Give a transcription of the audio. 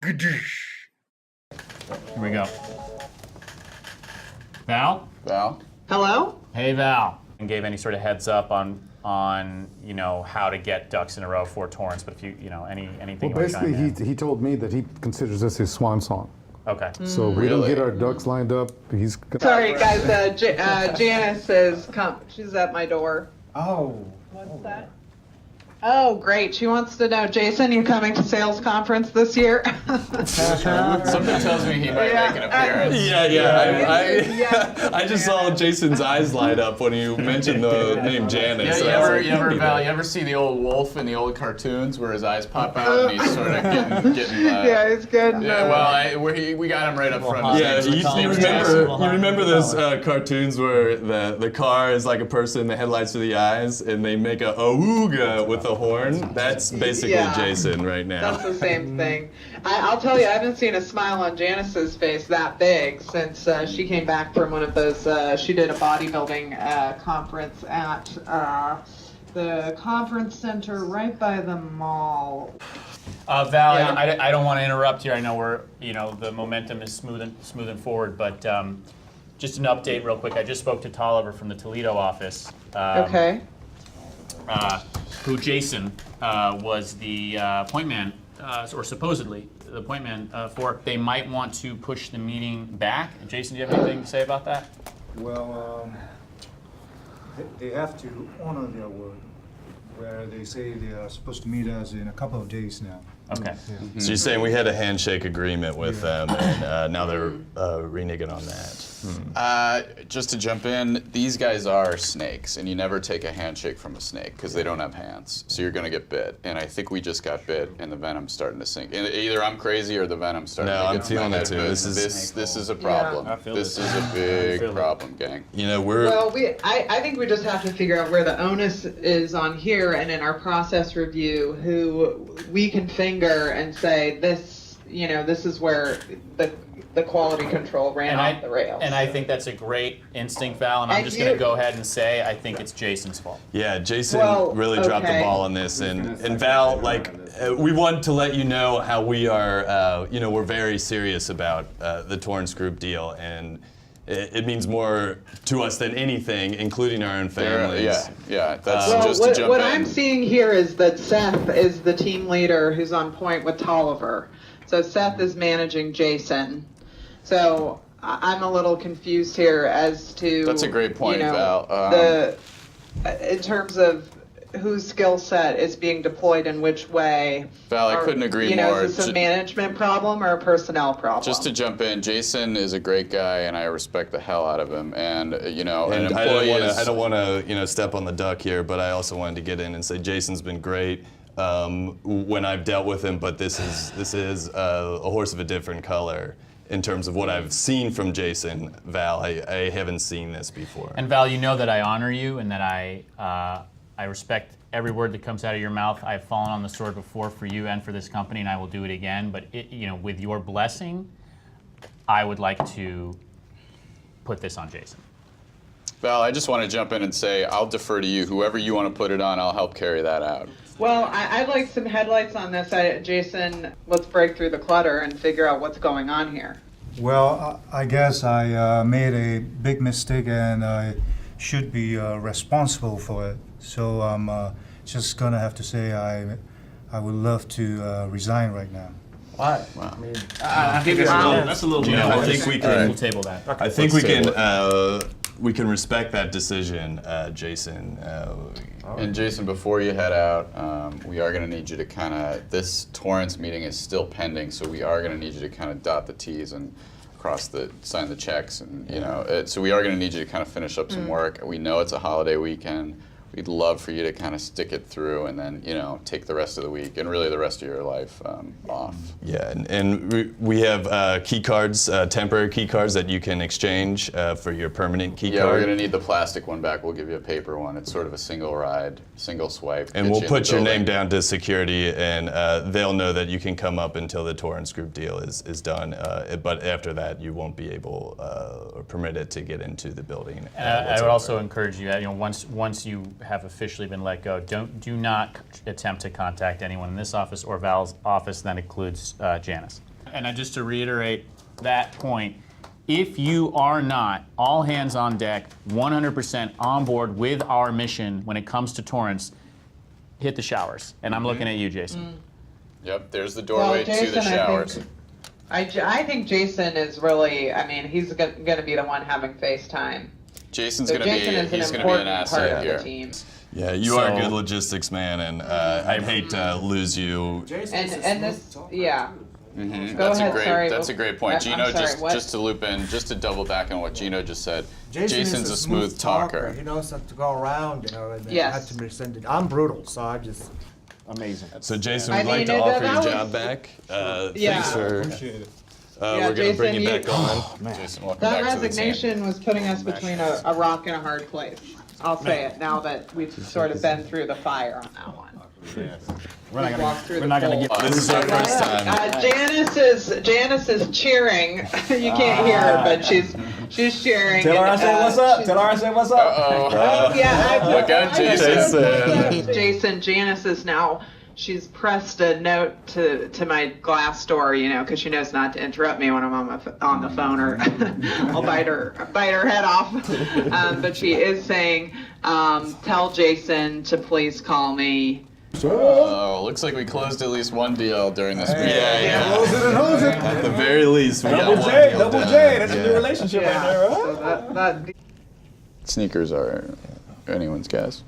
Here we go. Val? Val? Hello? Hey, Val. And gave any sort of heads up on how to get ducks in a row for Torrance, but if anything Well, you want to basically, chime in. he told me that he considers this his swan song. Okay. So we don't Really? get our ducks lined up. He's Sorry, guys. Janice is she's at my door. Oh. What's that? Oh, great. She wants to know, Jason, you coming to sales conference this year? Something tells me he might Yeah. make an appearance. Yeah. I just saw Jason's eyes light up when you mentioned the name Janice. Yeah, you ever see the old wolf in the old cartoons where his eyes pop out and he's sort of getting Yeah, it's good. yeah, well, we got him right up front. Yeah, His name's you Jason. remember those cartoons where the car is like a person, the headlights are the eyes, and they make a ooga with a horn? That's basically Yeah. Jason right now. That's the same thing. I'll tell you, I haven't seen a smile on Janice's face that big since she came back from one of those. She did a bodybuilding conference at the conference center right by the mall. Val, Yeah. I don't want to interrupt here. I know the momentum is smoothing forward, but just an update real quick. I just spoke to Tolliver from the Toledo office. Okay. Who Jason was the point man, or supposedly the point man for. They might want to push the meeting back. Jason, do you have anything to say about that? Well, they have to honor their word, where they say they are supposed to meet us in a couple of days now. Okay. So you're saying we had a handshake agreement with them, and now they're reneging on that. Just to jump in, these guys are snakes, and you never take a handshake from a snake because they don't have hands. So you're going to get bit. And I think we just got bit, and the venom's starting to sink. And either I'm crazy or the venom's starting No, to I'm get feeling my it too. head. This This is a problem. I feel This it. is a I big feel it. problem, gang. You know, we're Well, I think we just have to figure out where the onus is on here and in our process review, who we can finger and say this is where the quality control ran off the rails. And I think that's a great instinct, Val, and I'm And just going to you- go ahead and say I think it's Jason's fault. Yeah, Jason Well, really dropped the okay. ball on this, and Val, we want to let you know how we are. We're very serious about the Torrance Group deal, and it means more to us than anything, including our own families. Yeah. That's Well, just to jump what in. I'm seeing here is that Seth is the team leader who's on point with Tolliver. So Seth is managing Jason. So I'm a little confused here as to. That's a great point, Val. In terms of whose skill set is being deployed in which way. Val, I couldn't agree more. more. Is this a management problem or a personnel problem? Just to jump in, Jason is a great guy, and I respect the hell out of him. And an And employee I don't want to step on the duck here, but I also wanted to get in and say Jason's been great when I've dealt with him, but this is a horse of a different color. In terms of what I've seen from Jason, Val, I haven't seen this before. And Val, you know that I honor you and that I respect every word that comes out of your mouth. I've fallen on the sword before for you and for this company, and I will do it again. But with your blessing, I would like to put this on Jason. Val, I just want to jump in and say I'll defer to you. Whoever you want to put it on, I'll help carry that out. Well, I'd like some headlights on this. Jason, let's break through the clutter and figure out what's going on here. Well, I guess I made a big mistake and I should be responsible for it. So I'm just gonna have to say I would love to resign right now. Why? I think that's a little. I think we can. We'll table that. I think we can respect that decision, Jason. And Jason, before you head out, we are going to need you to this Torrance meeting is still pending, so we are going to need you to kind of dot the T's and sign the checks, and so we are going to need you to kind of finish up some work. We know it's a holiday weekend. We'd love for you to kind of stick it through and then, take the rest of the week and really the rest of your life off. Yeah, and we have key cards, temporary key cards that you can exchange for your permanent key Yeah, card. we're going to need the plastic one back. We'll give you a paper one. It's sort of a single ride, single swipe. And get we'll you in put the your building. name down to security, and they'll know that you can come up until the Torrance Group deal is done. But after that, you won't be able or permitted to get into the building. I would also encourage you, once you have officially been let go, do not attempt to contact anyone in this office or Val's office. That includes Janice. just to reiterate that point, if you are not all hands on deck, 100% on board with our mission when it comes to Torrance, hit the showers. And I'm looking at you, Jason. Yep, there's the doorway to the showers. I think Jason is really, I mean, he's going to be the one having FaceTime. Jason's So gonna Jason be is an he's gonna be an important part asset of here. the team. Yeah, you are a So- good logistics man, and I'd hate to lose you. And this, yeah. Mhm. Go ahead, sorry. That's a great point. I'm Gino, sorry, what? just to loop in, just to double back on what Gino just said. Jason Jason's is a smooth talker. He knows how to go around, you know, and Yes. have to present it. I'm brutal, so I just. Amazing. So Jason, I we'd like mean, to that offer your was- job back. Yeah. Thanks for. Yeah, We're gonna bring Jason, you back on. Jason, welcome That back to the team. resignation was putting us between a rock and a hard place. I'll say it now that we've sort of been through the fire on that one. We're not Walk through we're the not gonna cold. get. This is our first time. Janice is cheering. You can't hear her, but she's cheering. Tell her I and, say what's up. she's- Tell her I say what's up. Oh yeah, Look out, Jason. Jason, Janice is now. She's pressed a note to my glass door, you know, because she knows not to interrupt me when I'm on the phone, or I'll bite her head off. But she is saying, tell Jason to please call me. Oh, looks like we closed at least one deal during this meeting. Close it and hose it. At the very least, we got Double one J, deal double done. J. That's a new Yeah. relationship right there, huh? So that Sneakers are anyone's guess.